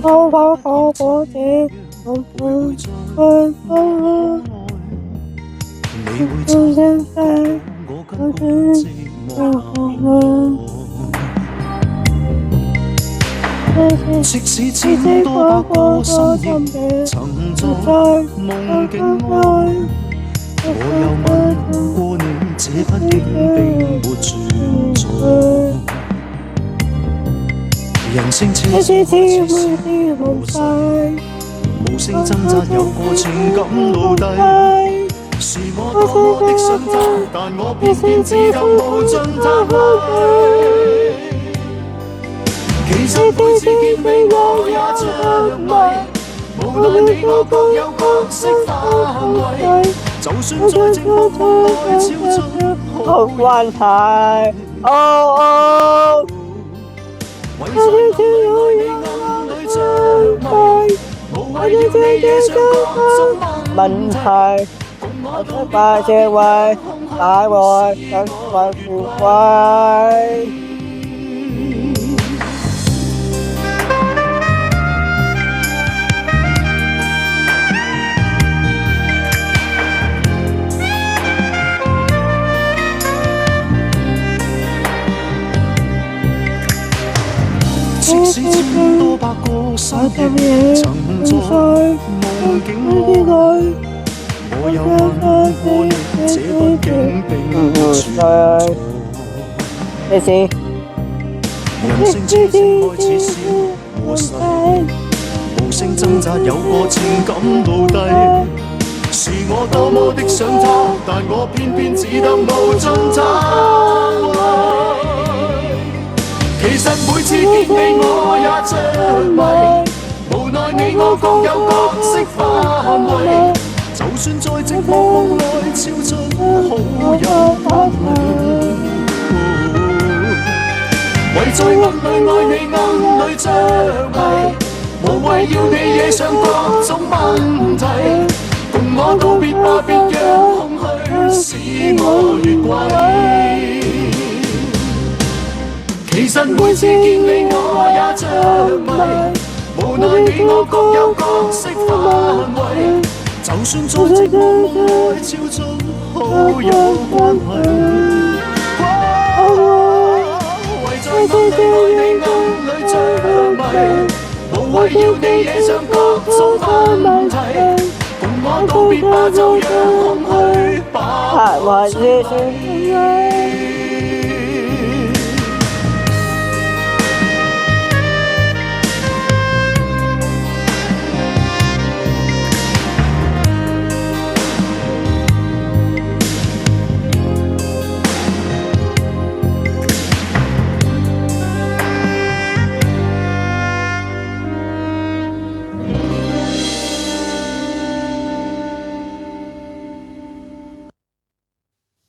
可否可果這共同去分你會做聲聲，我感覺寂寞。即使千多百個深夜曾在夢境內，我又問過你，這畢竟並沒存在。人生車廂開始無勢，無聲掙扎有個情感奴隸。是我多麼的想他，但我偏偏只得無盡責備。其實每次見你我也着迷，無奈你我各有角色範圍。就算在寂寞夢內超出好關係，為在愛你暗裏着迷，無謂要你惹上各種問題。我出發這位大愛更為富貴。即使千多百個深夜曾在夢境內，我又問過你，這畢竟並沒存在。人生車廂開始小和細，無聲掙扎有個情感奴隸。是我多麼的想他，但我偏偏只得無盡責備。其實每次見你我也着迷，無奈你我各有角色範圍。就算在寂寞夢內超出好友關係，為在暗裏愛你暗裏着迷，無謂要你惹上各種問題。共我告別吧，別讓空虛使我越軌。其實每次見你我也着迷，無奈你我各有角色範圍。就算在寂寞夢內超出好友關係，為在暗裏愛你暗裏着迷，無謂要你惹上各種問題。共我告別吧，就讓空虛把我摧毀。